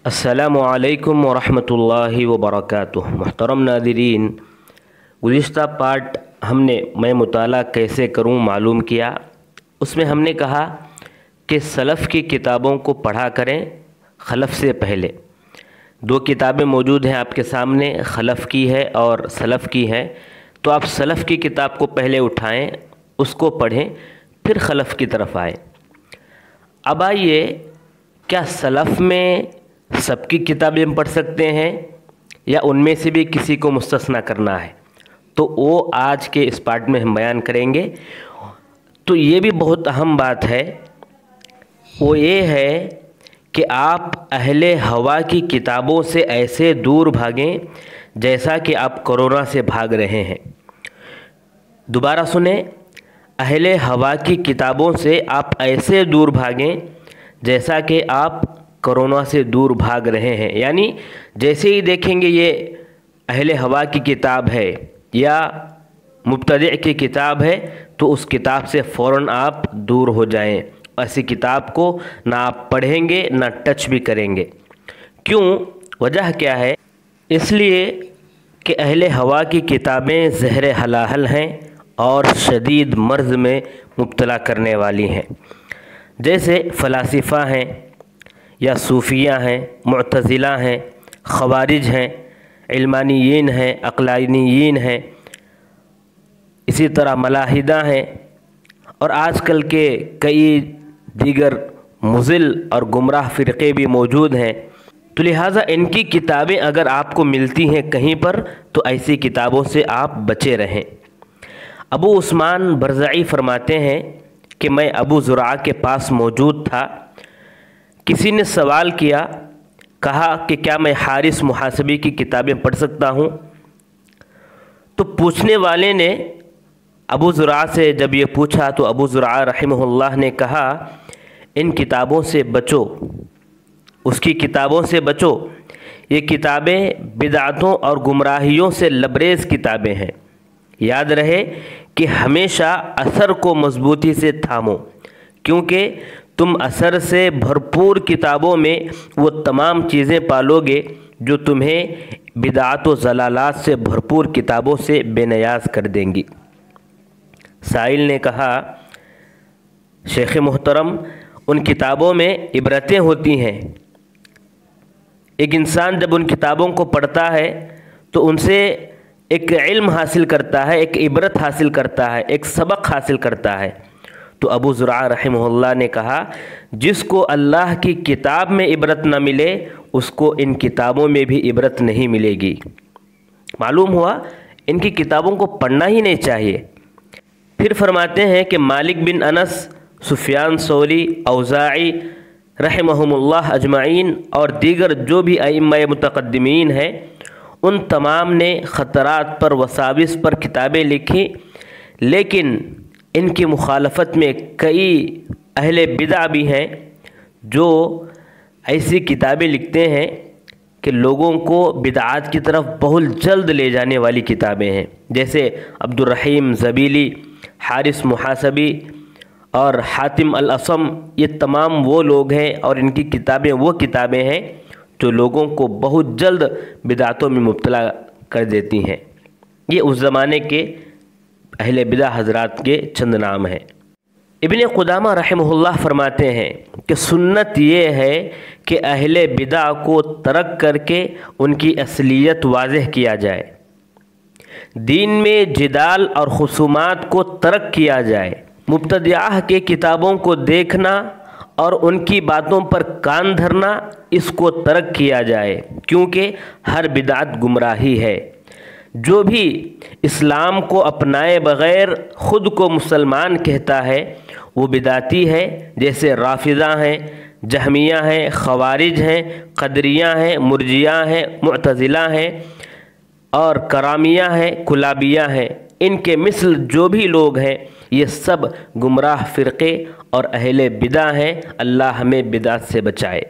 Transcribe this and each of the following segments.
السلام علیکم ورحمۃ اللہ وبرکاتہ۔ محترم ناظرین، گزشتہ پارٹ ہم نے میں مطالعہ کیسے کروں معلوم کیا۔ اس میں ہم نے کہا کہ سلف کی کتابوں کو پڑھا کریں خلف سے پہلے۔ دو کتابیں موجود ہیں آپ کے سامنے، خلف کی ہے اور سلف کی ہے، تو آپ سلف کی کتاب کو پہلے اٹھائیں، اس کو پڑھیں، پھر خلف کی طرف آئیں۔ اب آئیے، کیا سلف میں سب کی کتابیں ہم پڑھ سکتے ہیں یا ان میں سے بھی کسی کو مستثنیٰ کرنا ہے؟ تو وہ آج کے اس پارٹ میں ہم بیان کریں گے۔ تو یہ بھی بہت اہم بات ہے، وہ یہ ہے کہ آپ اہل ہوا کی کتابوں سے ایسے دور بھاگیں جیسا کہ آپ کرونا سے بھاگ رہے ہیں۔ دوبارہ سنیں، اہل ہوا کی کتابوں سے آپ ایسے دور بھاگیں جیسا کہ آپ کرونا سے دور بھاگ رہے ہیں۔ یعنی جیسے ہی دیکھیں گے یہ اہل ہوا کی کتاب ہے یا مبتدع کی کتاب ہے تو اس کتاب سے فوراً آپ دور ہو جائیں۔ ایسی کتاب کو نہ آپ پڑھیں گے نہ ٹچ بھی کریں گے۔ کیوں؟ وجہ کیا ہے؟ اس لیے کہ اہل ہوا کی کتابیں زہر حلاحل ہیں اور شدید مرض میں مبتلا کرنے والی ہیں۔ جیسے فلاسفہ ہیں یا صوفیہ ہیں، معتزلہ ہیں، خوارج ہیں، علمانیین ہیں، عقلانیین ہیں، اسی طرح ملاحدہ ہیں، اور آج کل کے کئی دیگر مضل اور گمراہ فرقے بھی موجود ہیں۔ تو لہٰذا ان کی کتابیں اگر آپ کو ملتی ہیں کہیں پر تو ایسی کتابوں سے آپ بچے رہیں۔ ابو عثمان برزعی فرماتے ہیں کہ میں ابو زرعہ کے پاس موجود تھا، کسی نے سوال کیا، کہا کہ کیا میں حارث محاسبی کی کتابیں پڑھ سکتا ہوں؟ تو پوچھنے والے نے ابو زرعہ سے جب یہ پوچھا تو ابو زرعہ رحمہ اللہ نے کہا، ان کتابوں سے بچو، اس کی کتابوں سے بچو، یہ کتابیں بدعتوں اور گمراہیوں سے لبریز کتابیں ہیں۔ یاد رہے کہ ہمیشہ اثر کو مضبوطی سے تھامو، کیونکہ تم اثر سے بھرپور کتابوں میں وہ تمام چیزیں پالو گے جو تمہیں بدعات و ضلالات سے بھرپور کتابوں سے بے نیاز کر دیں گی۔ سائل نے کہا، شیخ محترم، ان کتابوں میں عبرتیں ہوتی ہیں۔ ایک انسان جب ان کتابوں کو پڑھتا ہے تو ان سے ایک علم حاصل کرتا ہے، ایک عبرت حاصل کرتا ہے، ایک سبق حاصل کرتا ہے۔ تو ابو زرعہ رحمہ اللہ نے کہا، جس کو اللہ کی کتاب میں عبرت نہ ملے اس کو ان کتابوں میں بھی عبرت نہیں ملے گی۔ معلوم ہوا ان کی کتابوں کو پڑھنا ہی نہیں چاہیے۔ پھر فرماتے ہیں کہ مالک بن انس، سفیان ثوری، اوزاعی رحمہم اللہ اجمعین اور دیگر جو بھی ائمہ متقدمین ہیں، ان تمام نے خطرات پر، وساوس پر کتابیں لکھی، لیکن ان کی مخالفت میں کئی اہل بدع بھی ہیں جو ایسی کتابیں لکھتے ہیں کہ لوگوں کو بدعات کی طرف بہت جلد لے جانے والی کتابیں ہیں۔ جیسے عبد الرحیم زبیلی، حارث محاسبی اور حاتم الاصم، یہ تمام وہ لوگ ہیں اور ان کی کتابیں وہ کتابیں ہیں جو لوگوں کو بہت جلد بدعتوں میں مبتلا کر دیتی ہیں۔ یہ اس زمانے کے اہل بدع حضرات کے چند نام ہیں۔ ابن قدامہ رحمہ اللہ فرماتے ہیں کہ سنت یہ ہے کہ اہل بدع کو ترک کر کے ان کی اصلیت واضح کیا جائے، دین میں جدال اور خصومات کو ترک کیا جائے، مبتدعہ کے کتابوں کو دیکھنا اور ان کی باتوں پر کان دھرنا اس کو ترک کیا جائے، کیونکہ ہر بدعت گمراہی ہے۔ جو بھی اسلام کو اپنائے بغیر خود کو مسلمان کہتا ہے وہ بدعتی ہے، جیسے رافضہ ہیں، جہمیہ ہیں، خوارج ہیں، قدریہ ہیں، مرجیہ ہیں، معتزلہ ہیں اور کرامیہ ہیں، کلابیہ ہیں۔ ان کے مثل جو بھی لوگ ہیں یہ سب گمراہ فرقے اور اہل بدع ہیں۔ اللہ ہمیں بدعت سے بچائے۔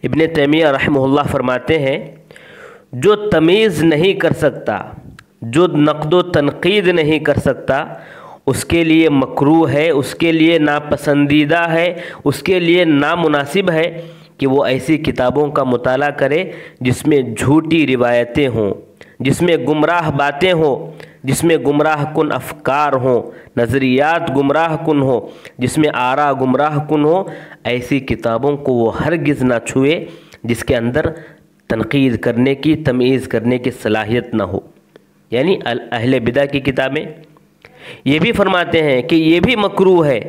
ابن تیمیہ رحمہ اللہ فرماتے ہیں، جو تمیز نہیں کر سکتا، جو نقد و تنقید نہیں کر سکتا، اس کے لیے مکروہ ہے، اس کے لیے ناپسندیدہ ہے، اس کے لیے نامناسب ہے کہ وہ ایسی کتابوں کا مطالعہ کرے جس میں جھوٹی روایتیں ہوں، جس میں گمراہ باتیں ہوں، جس میں گمراہ کن افکار ہوں، نظریات گمراہ کن ہوں، جس میں آراء گمراہ کن ہوں۔ ایسی کتابوں کو وہ ہرگز نہ چھوئے جس کے اندر تنقید کرنے کی، تمیز کرنے کی صلاحیت نہ ہو، یعنی اہل بدع کی کتابیں۔ یہ بھی فرماتے ہیں کہ یہ بھی مکروہ ہے،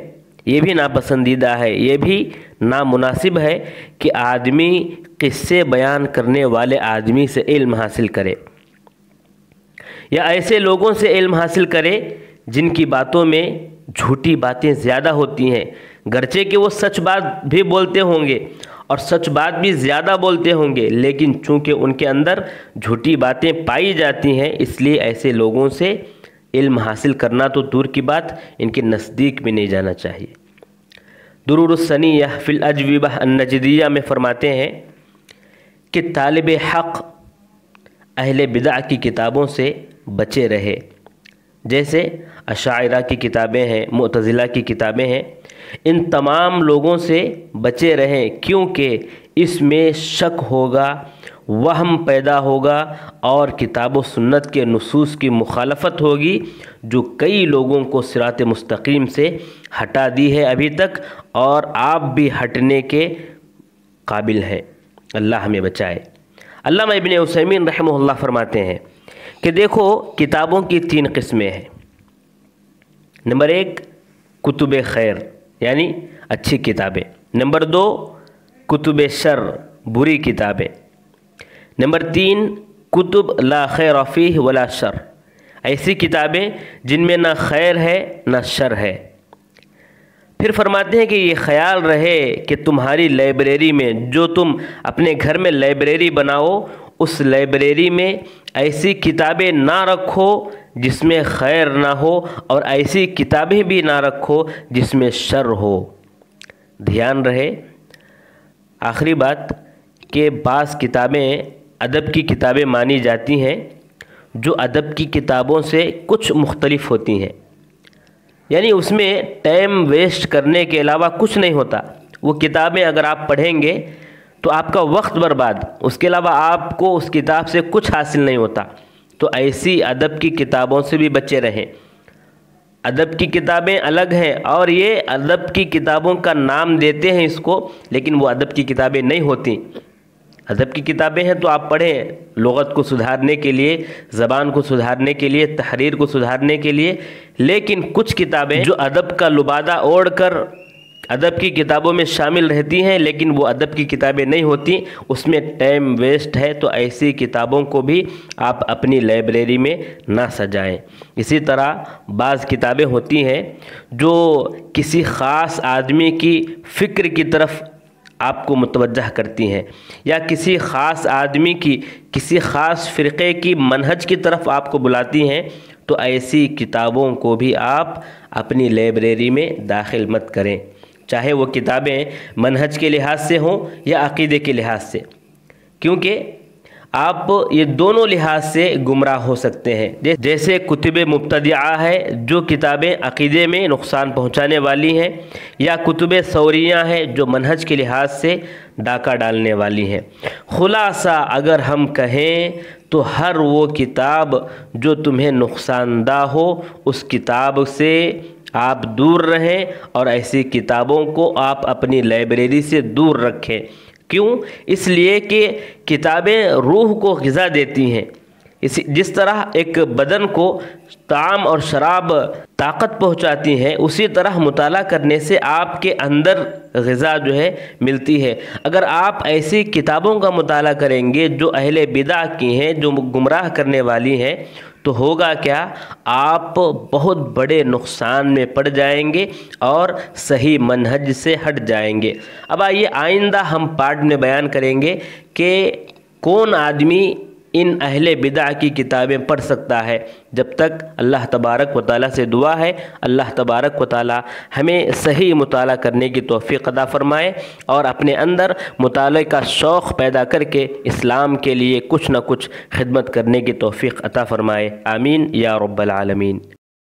یہ بھی ناپسندیدہ ہے، یہ بھی نامناسب ہے کہ آدمی قصے بیان کرنے والے آدمی سے علم حاصل کرے، یا ایسے لوگوں سے علم حاصل کرے جن کی باتوں میں جھوٹی باتیں زیادہ ہوتی ہیں، گرچہ کہ وہ سچ بات بھی بولتے ہوں گے اور سچ بات بھی زیادہ بولتے ہوں گے، لیکن چونکہ ان کے اندر جھوٹی باتیں پائی جاتی ہیں، اس لیے ایسے لوگوں سے علم حاصل کرنا تو دور کی بات، ان کے نزدیک بھی نہیں جانا چاہیے۔ درر الثنیہ فی الاجوبہ النجدیہ میں فرماتے ہیں کہ طالب حق اہل بدع کی کتابوں سے بچے رہے، جیسے اشاعرہ کی کتابیں ہیں، معتزلہ کی کتابیں ہیں، ان تمام لوگوں سے بچے رہیں، کیونکہ اس میں شک ہوگا، وہم پیدا ہوگا اور کتاب و سنت کے نصوص کی مخالفت ہوگی جو کئی لوگوں کو صراط مستقیم سے ہٹا دی ہے ابھی تک، اور آپ بھی ہٹنے کے قابل ہیں۔ اللہ ہمیں بچائے۔ علامہ ابن عثیمین رحمہ اللہ فرماتے ہیں کہ دیکھو کتابوں کی 3 قسمیں ہیں۔ نمبر 1 کتب خیر یعنی اچھی کتابیں، نمبر 2 کتب شر بری کتابیں، نمبر 3 کتب لا خیر فیہ ولا شر، ایسی کتابیں جن میں نہ خیر ہے نہ شر ہے۔ پھر فرماتے ہیں کہ یہ خیال رہے کہ تمہاری لائبریری میں، جو تم اپنے گھر میں لائبریری بناؤ، اس لائبریری میں ایسی کتابیں نہ رکھو جس میں خیر نہ ہو، اور ایسی کتابیں بھی نہ رکھو جس میں شر ہو۔ دھیان رہے آخری بات کہ بعض کتابیں ادب کی کتابیں مانی جاتی ہیں جو ادب کی کتابوں سے کچھ مختلف ہوتی ہیں، یعنی اس میں ٹائم ویسٹ کرنے کے علاوہ کچھ نہیں ہوتا۔ وہ کتابیں اگر آپ پڑھیں گے تو آپ کا وقت برباد، اس کے علاوہ آپ کو اس کتاب سے کچھ حاصل نہیں ہوتا۔ تو ایسی ادب کی کتابوں سے بھی بچے رہیں۔ ادب کی کتابیں الگ ہیں، اور یہ ادب کی کتابوں کا نام دیتے ہیں اس کو، لیکن وہ ادب کی کتابیں نہیں ہوتی۔ ادب کی کتابیں ہیں تو آپ پڑھیں لغت کو سدھارنے کے لیے، زبان کو سدھارنے کے لیے، تحریر کو سدھارنے کے لیے، لیکن کچھ کتابیں جو ادب کا لبادہ اوڑھ کر ادب کی کتابوں میں شامل رہتی ہیں لیکن وہ ادب کی کتابیں نہیں ہوتی، اس میں ٹائم ویسٹ ہے، تو ایسی کتابوں کو بھی آپ اپنی لائبریری میں نہ سجائیں۔ اسی طرح بعض کتابیں ہوتی ہیں جو کسی خاص آدمی کی فکر کی طرف آپ کو متوجہ کرتی ہیں، یا کسی خاص آدمی کی، کسی خاص فرقے کی منہج کی طرف آپ کو بلاتی ہیں، تو ایسی کتابوں کو بھی آپ اپنی لائبریری میں داخل مت کریں، چاہے وہ کتابیں منہج کے لحاظ سے ہوں یا عقیدے کے لحاظ سے، کیونکہ آپ یہ دونوں لحاظ سے گمراہ ہو سکتے ہیں۔ جیسے کتب مبتدعہ ہے جو کتابیں عقیدے میں نقصان پہنچانے والی ہیں، یا کتب ثوریہ ہیں جو منہج کے لحاظ سے ڈاکہ ڈالنے والی ہیں۔ خلاصہ اگر ہم کہیں تو ہر وہ کتاب جو تمہیں نقصان دہ ہو، اس کتاب سے آپ دور رہیں، اور ایسی کتابوں کو آپ اپنی لائبریری سے دور رکھیں۔ کیوں؟ اس لیے کہ کتابیں روح کو غذا دیتی ہیں۔ جس طرح ایک بدن کو طعام اور شراب طاقت پہنچاتی ہیں، اسی طرح مطالعہ کرنے سے آپ کے اندر غذا جو ہے ملتی ہے۔ اگر آپ ایسی کتابوں کا مطالعہ کریں گے جو اہل بدع کی ہیں، جو گمراہ کرنے والی ہیں، تو ہوگا کیا؟ آپ بہت بڑے نقصان میں پڑ جائیں گے اور صحیح منہج سے ہٹ جائیں گے۔ اب آئیے آئندہ ہم پارٹ میں بیان کریں گے کہ کون آدمی ان اہل بدع کی کتابیں پڑھ سکتا ہے۔ جب تک اللہ تبارک و تعالیٰ سے دعا ہے اللہ تبارک و تعالیٰ ہمیں صحیح مطالعہ کرنے کی توفیق عطا فرمائے، اور اپنے اندر مطالعے کا شوق پیدا کر کے اسلام کے لیے کچھ نہ کچھ خدمت کرنے کی توفیق عطا فرمائے۔ آمین یا رب العالمین۔